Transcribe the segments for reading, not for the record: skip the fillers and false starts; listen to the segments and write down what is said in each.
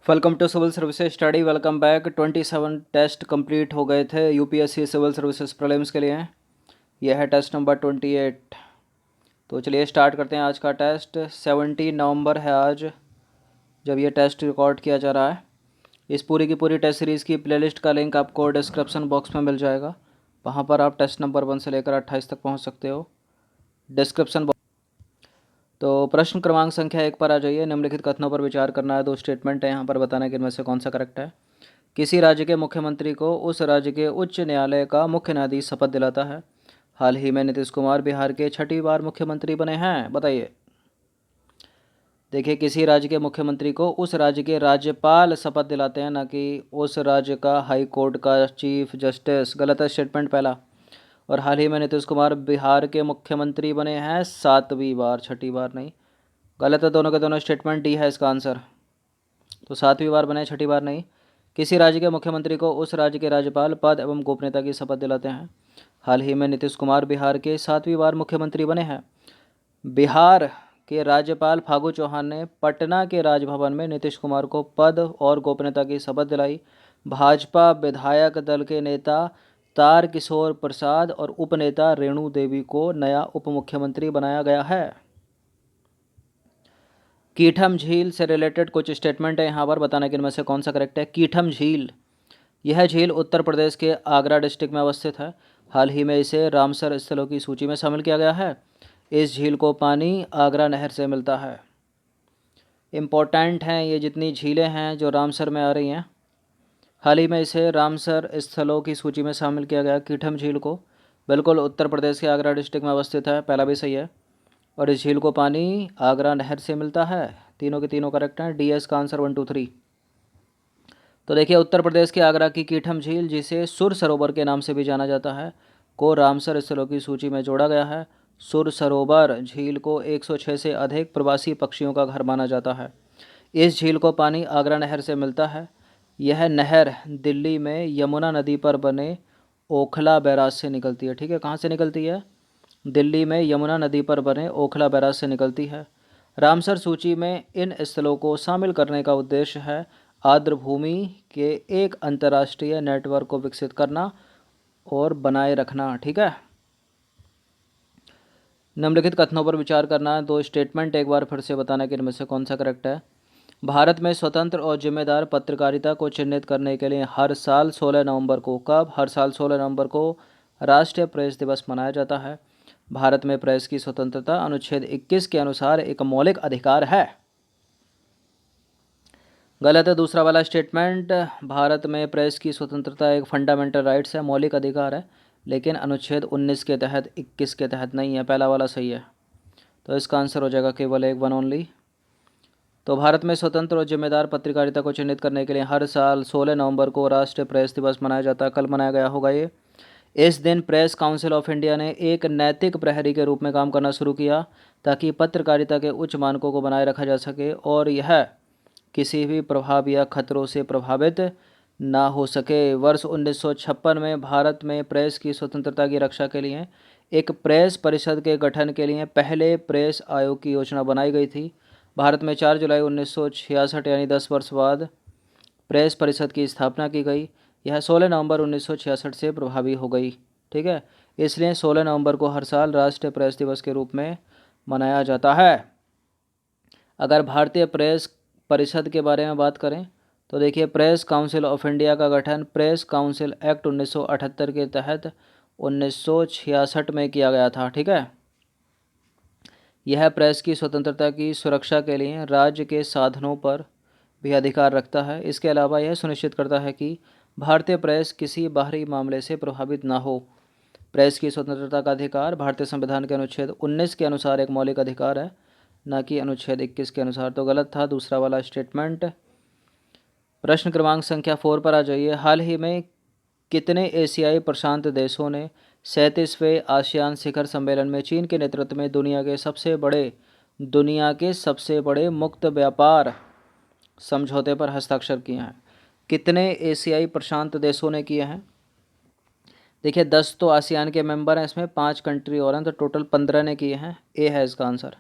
Welcome to civil services study. Welcome back. 27 test complete हो गए थे यूपीएससी सिविल सर्विसेज प्रीलिम्स के लिए। यह है टेस्ट नंबर 28। तो चलिए स्टार्ट करते हैं आज का टेस्ट। 17 नवंबर है आज जब ये टेस्ट रिकॉर्ड किया जा रहा है। इस पूरी की पूरी टेस्ट सीरीज़ की प्लेलिस्ट का लिंक आपको डिस्क्रिप्शन बॉक्स में मिल जाएगा। वहाँ पर आप टेस्ट नंबर 1 से लेकर 28 तक पहुँच सकते हो डिस्क्रिप्शन। तो प्रश्न क्रमांक संख्या 1 पर आ जाइए। निम्नलिखित कथनों पर विचार करना है। 2 स्टेटमेंट है यहाँ पर, बताना कि इनमें से कौन सा करेक्ट है। किसी राज्य के मुख्यमंत्री को उस राज्य के उच्च न्यायालय का मुख्य न्यायाधीश शपथ दिलाता है। हाल ही में नीतीश कुमार बिहार के 6ठी बार मुख्यमंत्री बने हैं, बताइए। देखिए, किसी राज्य के मुख्यमंत्री को उस राज्य के राज्यपाल शपथ दिलाते हैं, ना कि उस राज्य का हाई कोर्ट का चीफ जस्टिस। गलत है स्टेटमेंट पहला। और हाल ही में नीतीश कुमार बिहार के मुख्यमंत्री बने हैं 7वीं बार, 6ठी बार नहीं। गलत है दोनों के दोनों स्टेटमेंट। डी है इसका आंसर। तो 7वीं बार बने, 6ठी बार नहीं। किसी राज्य के मुख्यमंत्री को उस राज्य के राज्यपाल पद एवं गोपनीयता की शपथ दिलाते हैं। हाल ही में नीतीश कुमार बिहार के 7वीं बार मुख्यमंत्री बने हैं। बिहार के राज्यपाल फागू चौहान ने पटना के राजभवन में नीतीश कुमार को पद और गोपनीयता की शपथ दिलाई। भाजपा विधायक दल के नेता तार किशोर प्रसाद और उपनेता रेणु देवी को नया उप मुख्यमंत्री बनाया गया है। कीठम झील से रिलेटेड कुछ स्टेटमेंट है यहाँ पर, बताना कि इनमें से कौन सा करेक्ट है। कीठम झील, यह झील उत्तर प्रदेश के आगरा डिस्ट्रिक्ट में अवस्थित है। हाल ही में इसे रामसर स्थलों की सूची में शामिल किया गया है। इस झील को पानी आगरा नहर से मिलता है। इम्पोर्टेंट हैं ये जितनी झीलें हैं जो रामसर में आ रही हैं। हाल ही में इसे रामसर स्थलों की सूची में शामिल किया गया। कीठम झील को बिल्कुल उत्तर प्रदेश के आगरा डिस्ट्रिक्ट में अवस्थित है, पहला भी सही है। और इस झील को पानी आगरा नहर से मिलता है। तीनों के तीनों करेक्ट हैं। डी एस का आंसर 1 2 3। तो देखिए, उत्तर प्रदेश के आगरा की कीठम झील, जिसे सुर सरोवर के नाम से भी जाना जाता है, को रामसर स्थलों की सूची में जोड़ा गया है। सुर सरोवर झील को 106 से अधिक प्रवासी पक्षियों का घर माना जाता है। इस झील को पानी आगरा नहर से मिलता है। यह नहर दिल्ली में यमुना नदी पर बने ओखला बैराज से निकलती है। ठीक है, कहाँ से निकलती है? दिल्ली में यमुना नदी पर बने ओखला बैराज से निकलती है। रामसर सूची में इन स्थलों को शामिल करने का उद्देश्य है आर्द्र भूमि के एक अंतर्राष्ट्रीय नेटवर्क को विकसित करना और बनाए रखना। ठीक है, निम्नलिखित कथनों पर विचार करना है। 2 स्टेटमेंट एक बार फिर से, बताना कि इनमें से कौन सा करेक्ट है। भारत में स्वतंत्र और जिम्मेदार पत्रकारिता को चिन्हित करने के लिए हर साल 16 नवंबर को, कब? हर साल 16 नवंबर को राष्ट्रीय प्रेस दिवस मनाया जाता है। भारत में प्रेस की स्वतंत्रता अनुच्छेद 21 के अनुसार एक मौलिक अधिकार है। गलत है दूसरा वाला स्टेटमेंट। भारत में प्रेस की स्वतंत्रता एक फंडामेंटल राइट्स है, मौलिक अधिकार है, लेकिन अनुच्छेद 19 के तहत, 21 के तहत नहीं है। पहला वाला सही है। तो इसका आंसर हो जाएगा केवल एक, 1 ओनली। तो भारत में स्वतंत्र और जिम्मेदार पत्रकारिता को चिन्हित करने के लिए हर साल 16 नवंबर को राष्ट्रीय प्रेस दिवस मनाया जाता है। कल मनाया गया होगा ये। इस दिन प्रेस काउंसिल ऑफ इंडिया ने एक नैतिक प्रहरी के रूप में काम करना शुरू किया, ताकि पत्रकारिता के उच्च मानकों को बनाए रखा जा सके और यह किसी भी प्रभाव या खतरों से प्रभावित ना हो सके। वर्ष 1956 में भारत में प्रेस की स्वतंत्रता की रक्षा के लिए एक प्रेस परिषद के गठन के लिए पहले प्रेस आयोग की योजना बनाई गई थी। भारत में 4 जुलाई 1966 यानी 10 वर्ष बाद प्रेस परिषद की स्थापना की गई। यह 16 नवंबर 1966 से प्रभावी हो गई। ठीक है, इसलिए 16 नवंबर को हर साल राष्ट्रीय प्रेस दिवस के रूप में मनाया जाता है। अगर भारतीय प्रेस परिषद के बारे में बात करें तो देखिए, प्रेस काउंसिल ऑफ इंडिया का गठन प्रेस काउंसिल एक्ट 1978 के तहत 1966 में किया गया था। ठीक है, यह प्रेस की स्वतंत्रता की सुरक्षा के लिए राज्य के साधनों पर भी अधिकार रखता है। इसके अलावा यह सुनिश्चित करता है कि भारतीय प्रेस किसी बाहरी मामले से प्रभावित ना हो। प्रेस की स्वतंत्रता का अधिकार भारतीय संविधान के अनुच्छेद 19 के अनुसार एक मौलिक अधिकार है, न कि अनुच्छेद 21 के अनुसार। तो गलत था दूसरा वाला स्टेटमेंट। प्रश्न क्रमांक संख्या 4 पर आ जाइए। हाल ही में कितने एशियाई प्रशांत देशों ने 37वें आसियान शिखर सम्मेलन में चीन के नेतृत्व में दुनिया के सबसे बड़े मुक्त व्यापार समझौते पर हस्ताक्षर किए हैं? कितने एशियाई प्रशांत देशों ने किए हैं? देखिए, 10 तो आसियान के मेंबर हैं, इसमें 5 कंट्री और हैं, तो टोटल 15 ने किए हैं। ए है इसका आंसर।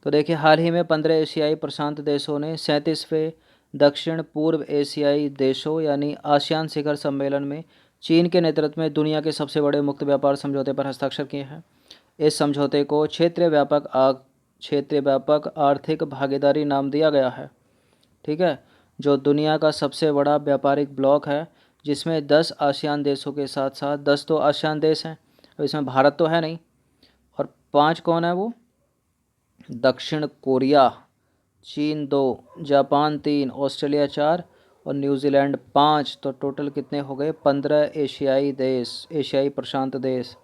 तो देखिए हाल ही में 15 एशियाई प्रशांत देशों ने 37वें दक्षिण पूर्व एशियाई देशों यानी आसियान शिखर सम्मेलन में चीन के नेतृत्व में दुनिया के सबसे बड़े मुक्त व्यापार समझौते पर हस्ताक्षर किए हैं। इस समझौते को क्षेत्रीय व्यापक आर्थिक भागीदारी नाम दिया गया है। ठीक है, जो दुनिया का सबसे बड़ा व्यापारिक ब्लॉक है, जिसमें 10 आसियान देशों के साथ साथ 10 तो आसियान देश हैं, तो इसमें भारत तो है नहीं। और 5 कौन है वो? दक्षिण कोरिया, चीन 2, जापान 3, ऑस्ट्रेलिया 4 और न्यूजीलैंड 5। तो टोटल कितने हो गए? 15 एशियाई देश, एशियाई प्रशांत देश।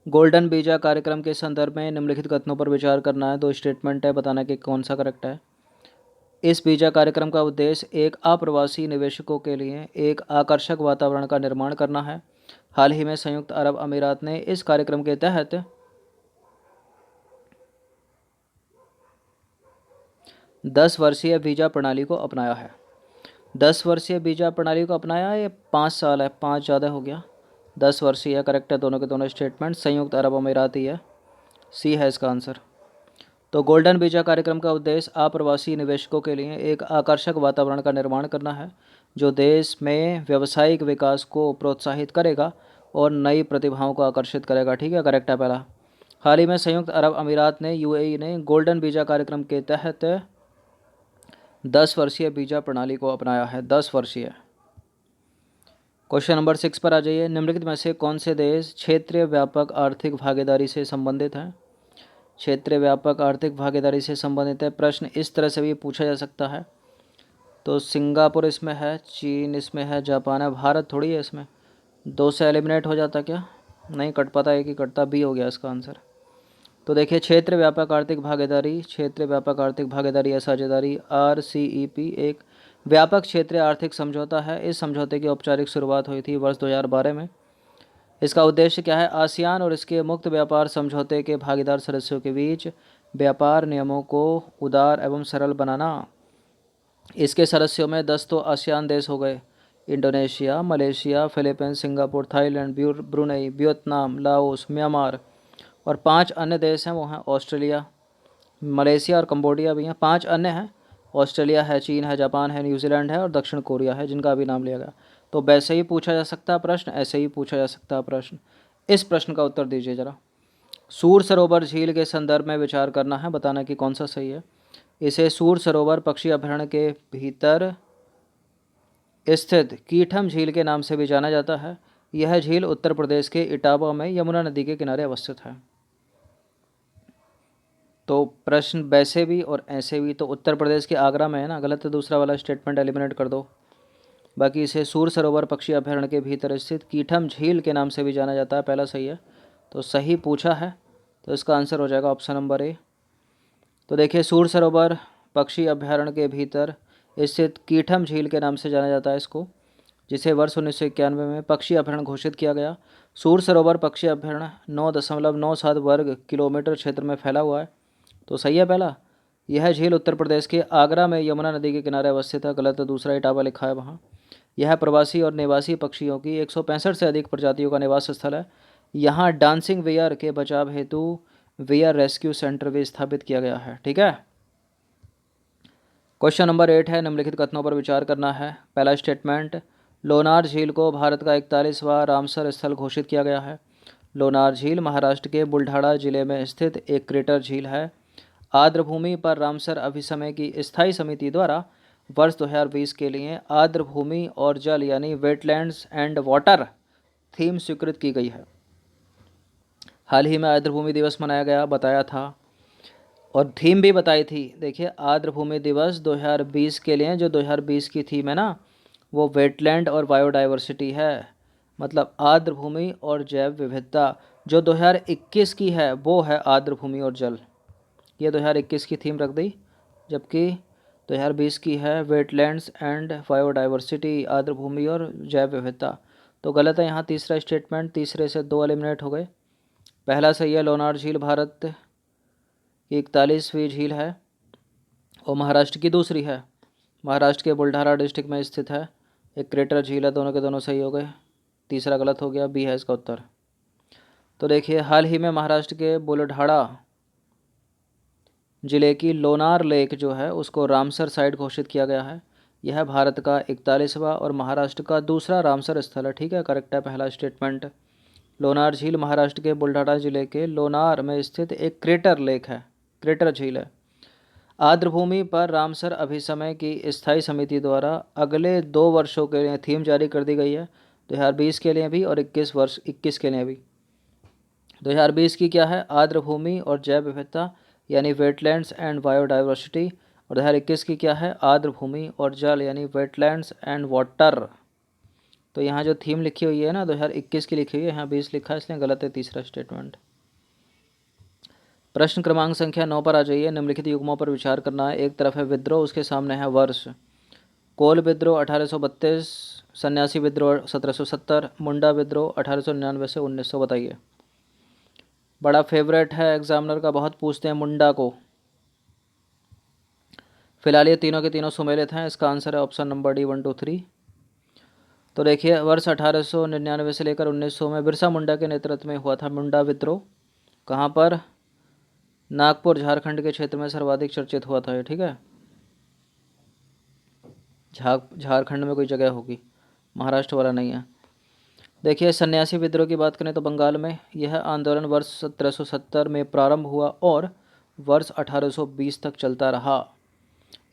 गोल्डन वीजा कार्यक्रम के संदर्भ में निम्नलिखित कथनों पर विचार करना है। 2 स्टेटमेंट है, बताना कि कौन सा करेक्ट है। इस वीजा कार्यक्रम का उद्देश्य एक अप्रवासी निवेशकों के लिए एक आकर्षक वातावरण का निर्माण करना है। हाल ही में संयुक्त अरब अमीरात ने इस कार्यक्रम के तहत 10 वर्षीय वीजा प्रणाली को अपनाया है। 10 वर्षीय वीजा प्रणाली को अपनाया है, ये 5 साल है, 5 ज़्यादा हो गया। 10 वर्षीय करेक्ट है, दोनों के दोनों स्टेटमेंट। संयुक्त अरब अमीरात ही है, सी है इसका आंसर। तो गोल्डन वीजा कार्यक्रम का उद्देश्य अप्रवासी निवेशकों के लिए एक आकर्षक वातावरण का निर्माण करना है, जो देश में व्यावसायिक विकास को प्रोत्साहित करेगा और नई प्रतिभाओं को आकर्षित करेगा। ठीक है, करेक्ट है पहला। हाल ही में संयुक्त अरब अमीरात ने यूएई ने गोल्डन वीजा कार्यक्रम के तहत 10 वर्षीय वीजा प्रणाली को अपनाया है। 10 वर्षीय। क्वेश्चन नंबर 6 पर आ जाइए। निम्नलिखित में से कौन से देश क्षेत्रीय व्यापक आर्थिक भागीदारी से संबंधित हैं? क्षेत्रीय व्यापक आर्थिक भागीदारी से संबंधित है। प्रश्न इस तरह से भी पूछा जा सकता है। तो सिंगापुर इसमें है, चीन इसमें है, जापान है, भारत थोड़ी है इसमें। 2 से एलिमिनेट हो जाता क्या? नहीं कट पाता, एक ही कटता, बी हो गया इसका आंसर। तो देखिए क्षेत्र व्यापक आर्थिक भागीदारी, क्षेत्र व्यापक आर्थिक भागीदारी या साझेदारी RCEP एक व्यापक क्षेत्रीय आर्थिक समझौता है। इस समझौते की औपचारिक शुरुआत हुई थी वर्ष 2012 में। इसका उद्देश्य क्या है? आसियान और इसके मुक्त व्यापार समझौते के भागीदार सदस्यों के बीच व्यापार नियमों को उदार एवं सरल बनाना। इसके सदस्यों में 10 तो आसियान देश हो गए, Indonesia, Malaysia, Philippines, Singapore, Thailand, Brunei, Vietnam, Laos, Myanmar. और 5 अन्य देश हैं, वो हैं ऑस्ट्रेलिया, मलेशिया और कंबोडिया भी हैं। 5 अन्य हैं, ऑस्ट्रेलिया है, चीन है, जापान है, न्यूजीलैंड है और दक्षिण कोरिया है, जिनका अभी नाम लिया गया। तो वैसे ही पूछा जा सकता है प्रश्न, ऐसे ही पूछा जा सकता है प्रश्न। इस प्रश्न का उत्तर दीजिए ज़रा। सूर सरोवर झील के संदर्भ में विचार करना है, बताना कि कौन सा सही है। इसे सूर सरोवर पक्षी अभयारण्य के भीतर स्थित कीठम झील के नाम से भी जाना जाता है। यह झील उत्तर प्रदेश के इटावा में यमुना नदी के किनारे अवस्थित है। तो प्रश्न वैसे भी और ऐसे भी, तो उत्तर प्रदेश के आगरा में है ना, गलत है, दूसरा वाला स्टेटमेंट एलिमिनेट कर दो। बाकी इसे सूर सरोवर पक्षी अभयारण्य के भीतर स्थित कीठम झील के नाम से भी जाना जाता है, पहला सही है। तो सही पूछा है, तो इसका आंसर हो जाएगा ऑप्शन नंबर ए। तो देखिए सूर सरोवर पक्षी अभयारण्य के भीतर स्थित कीठम झील के नाम से जाना जाता है इसको, जिसे वर्ष 1991 में पक्षी अभयारण्य घोषित किया गया। सूर सरोवर पक्षी अभयारण्य 9.97 वर्ग किलोमीटर क्षेत्र में फैला हुआ है। तो सही है पहला। यह झील उत्तर प्रदेश के आगरा में यमुना नदी के किनारे अवस्थित है, गलत है, दूसरा इटावा लिखा है वहाँ। यह प्रवासी और निवासी पक्षियों की 165 से अधिक प्रजातियों का निवास स्थल है। यहाँ डांसिंग वेयर के बचाव हेतु वेयर रेस्क्यू सेंटर भी स्थापित किया गया है। ठीक है। क्वेश्चन नंबर 8 है, निम्नलिखित कथनों पर विचार करना है। पहला स्टेटमेंट, लोनार झील को भारत का 41वां रामसर स्थल घोषित किया गया है। लोनार झील महाराष्ट्र के बुल्ढाना जिले में स्थित एक क्रेटर झील है। आर्द्रभूमि पर रामसर अभिसमय की स्थायी समिति द्वारा वर्ष 2020 के लिए आर्द्रभूमि और जल यानी वेटलैंड्स एंड वाटर थीम स्वीकृत की गई है। हाल ही में आर्द्रभूमि दिवस मनाया गया, बताया था, और थीम भी बताई थी। देखिए आर्द्रभूमि दिवस 2020 के लिए जो 2020 की थीम है ना, वो वेटलैंड और बायोडाइवर्सिटी है, मतलब आर्द्रभूमि और जैव विविधता। जो 2021 की है वो है आर्द्रभूमि और जल, ये 2021 की थीम रख दी, जबकि 2020 की है वेटलैंड्स एंड बायोडाइवर्सिटी, आर्द्रभूमि और जैव विविधता। तो गलत है यहाँ तीसरा स्टेटमेंट, तीसरे से 2 एलिमिनेट हो गए। पहला सही है, लोनार झील भारत की 41वीं झील है और महाराष्ट्र की दूसरी है। महाराष्ट्र के बुल्ढाना डिस्ट्रिक्ट में स्थित है, एक क्रेटर झील है, दोनों के दोनों सही हो गए। तीसरा गलत हो गया, बी है इसका उत्तर। तो देखिए हाल ही में महाराष्ट्र के बुल्ढाना जिले की लोनार लेक जो है उसको रामसर साइट घोषित किया गया है। यह भारत का 41वां और महाराष्ट्र का दूसरा रामसर स्थल है। ठीक है, करेक्ट है पहला स्टेटमेंट। लोनार झील महाराष्ट्र के बुल्ढाना जिले के लोनार में स्थित एक क्रेटर लेक है, क्रेटर झील है। आर्द्रभूमि पर रामसर अभिसमय की स्थायी समिति द्वारा अगले 2 वर्षों के लिए थीम जारी कर दी गई है, 2020 के लिए भी और 21 के लिए भी। 2020 की क्या है, आर्द्रभूमि और जैव विविधता यानी वेटलैंड्स एंड बायोडाइवर्सिटी, और 2021 की क्या है, आर्द्रभूमि और जल यानी वेटलैंड्स एंड वाटर। तो यहाँ जो थीम लिखी हुई है ना 2021 की लिखी हुई है, यहाँ 20 लिखा है इसलिए गलत है तीसरा स्टेटमेंट। प्रश्न क्रमांक संख्या 9 पर आ जाइए। निम्नलिखित युग्मों पर विचार करना है। एक तरफ है विद्रोह, उसके सामने है वर्ष। कोल विद्रोह 1832, सन्यासी विद्रोह 1770, मुंडा विद्रोह 1899 से 1900। बताइए। बड़ा फेवरेट है एग्जामिनर का, बहुत पूछते हैं मुंडा को। फिलहाल ये तीनों के तीनों सुमेलित हैं। इसका आंसर है ऑप्शन नंबर डी 1 2 3। तो देखिए, वर्ष 1899 से लेकर 1900 में बिरसा मुंडा के नेतृत्व में हुआ था मुंडा विद्रोह। कहाँ पर, नागपुर झारखंड के क्षेत्र में सर्वाधिक चर्चित हुआ था ये। ठीक है, झारखंड में कोई जगह होगी, महाराष्ट्र वाला नहीं है। देखिए, सन्यासी विद्रोह की बात करें तो बंगाल में यह आंदोलन वर्ष 1770 में प्रारंभ हुआ और वर्ष 1820 तक चलता रहा।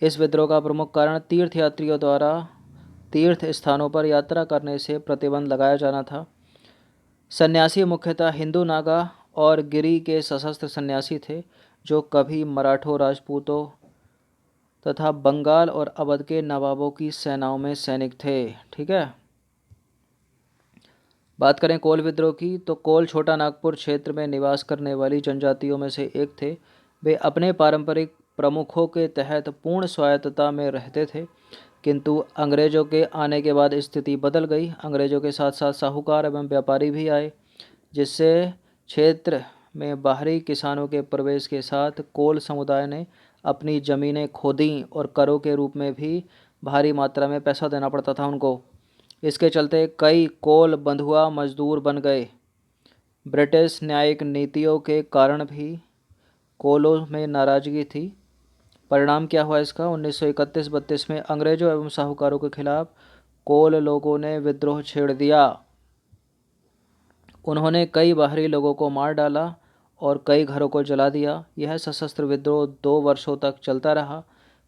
इस विद्रोह का प्रमुख कारण तीर्थयात्रियों द्वारा तीर्थ स्थानों पर यात्रा करने से प्रतिबंध लगाया जाना था। सन्यासी मुख्यतः हिंदू, नागा और गिरी के सशस्त्र सन्यासी थे जो कभी मराठों, राजपूतों तथा बंगाल और अवध के नवाबों की सेनाओं में सैनिक थे। ठीक है, बात करें कोल विद्रोह की तो कोल छोटा नागपुर क्षेत्र में निवास करने वाली जनजातियों में से एक थे। वे अपने पारंपरिक प्रमुखों के तहत पूर्ण स्वायत्तता में रहते थे, किंतु अंग्रेज़ों के आने के बाद स्थिति बदल गई। अंग्रेज़ों के साथ साथ साहूकार एवं व्यापारी भी आए, जिससे क्षेत्र में बाहरी किसानों के प्रवेश के साथ कोल समुदाय ने अपनी ज़मीनें खोदी और करों के रूप में भी भारी मात्रा में पैसा देना पड़ता था उनको। इसके चलते कई कोल बंधुआ मजदूर बन गए। ब्रिटिश न्यायिक नीतियों के कारण भी कोलों में नाराजगी थी। परिणाम क्या हुआ इसका, 1931-32 में अंग्रेजों एवं साहूकारों के खिलाफ कोल लोगों ने विद्रोह छेड़ दिया। उन्होंने कई बाहरी लोगों को मार डाला और कई घरों को जला दिया। यह सशस्त्र विद्रोह 2 वर्षों तक चलता रहा,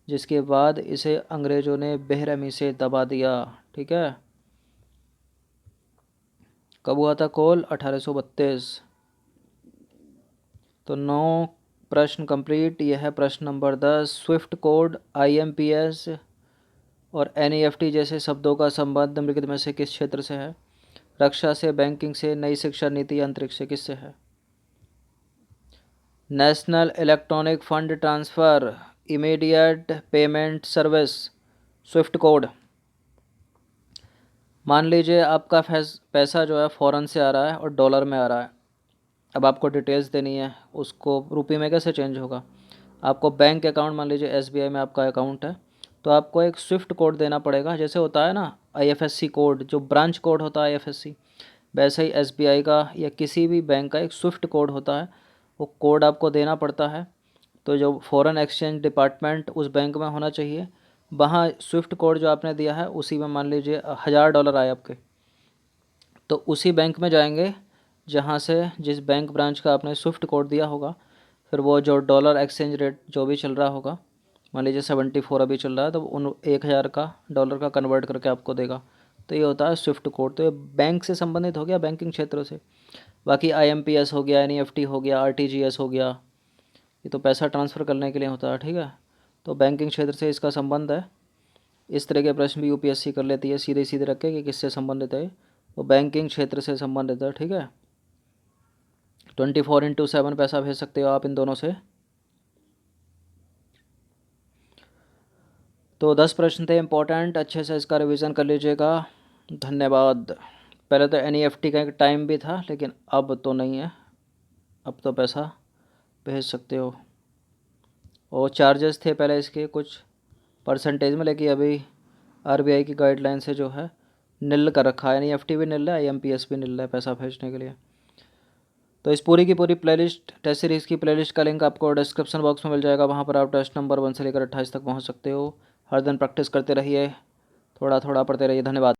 जिसके बाद इसे अंग्रेजों ने बेरहमी से दबा दिया। ठीक है, कब हुआ था कोल, 1832। तो 9 प्रश्न कंप्लीट। यह है प्रश्न नंबर 10। स्विफ्ट कोड, IMPS और NEFT जैसे शब्दों का संबंध निम्नलिखित में से किस क्षेत्र से है। रक्षा से, बैंकिंग से, नई शिक्षा नीति, अंतरिक्ष से, किससे है। National electronic fund transfer immediate payment service, Swift code. मान लीजिए आपका पैसा जो है फ़ौरन से आ रहा है और डॉलर में आ रहा है। अब आपको डिटेल्स देनी है, उसको रुपये में कैसे चेंज होगा। आपको बैंक अकाउंट, मान लीजिए SBI में आपका अकाउंट है, तो आपको एक स्विफ्ट कोड देना पड़ेगा। जैसे होता है ना IFSC कोड, जो ब्रांच कोड होता है IFSC, वैसे ही SBI का या किसी भी बैंक का एक स्विफ्ट कोड होता है। वो कोड आपको देना पड़ता है। तो जो फ़ॉरेन एक्सचेंज डिपार्टमेंट उस बैंक में होना चाहिए, वहाँ स्विफ्ट कोड जो आपने दिया है उसी में, मान लीजिए $1000 आए आपके, तो उसी बैंक में जाएंगे जहाँ से, जिस बैंक ब्रांच का आपने स्विफ्ट कोड दिया होगा। फिर वो जो डॉलर एक्सचेंज रेट जो भी चल रहा होगा, मान लीजिए 74 अभी चल रहा है, तो उन 1000 का डॉलर का कन्वर्ट करके आपको देगा। तो ये होता है स्विफ्ट कोड। तो ये बैंक से संबंधित हो गया, बैंकिंग क्षेत्रों से। बाकी IMPS हो गया, NEFT हो गया, RTGS हो गया, ये तो पैसा ट्रांसफ़र करने के लिए होता है। ठीक है, तो बैंकिंग क्षेत्र से इसका संबंध है। इस तरह के प्रश्न भी UPSC कर लेती है, सीधे सीधे रख के कि किससे संबंधित है। तो बैंकिंग क्षेत्र से संबंधित है। ठीक है, 24/7 पैसा भेज सकते हो आप इन दोनों से। तो 10 प्रश्न थे इंपॉर्टेंट, अच्छे से इसका रिवीजन कर लीजिएगा। धन्यवाद। पहले तो NEFT का एक टाइम भी था, लेकिन अब तो नहीं है, अब तो पैसा भेज सकते हो। और चार्जेस थे पहले इसके कुछ परसेंटेज में, लेकिन अभी RBI की गाइडलाइन से जो है निल कर रखा है। NEFT भी निल है, IMPS भी निल है पैसा भेजने के लिए। तो इस पूरी की पूरी प्लेलिस्ट, टेस्ट सीरीज़ की प्लेलिस्ट का लिंक आपको डिस्क्रिप्शन बॉक्स में मिल जाएगा। वहाँ पर आप टेस्ट नंबर 1 से लेकर 28 तक पहुँच सकते हो। हर दिन प्रैक्टिस करते रहिए, थोड़ा थोड़ा पढ़ते रहिए। धन्यवाद।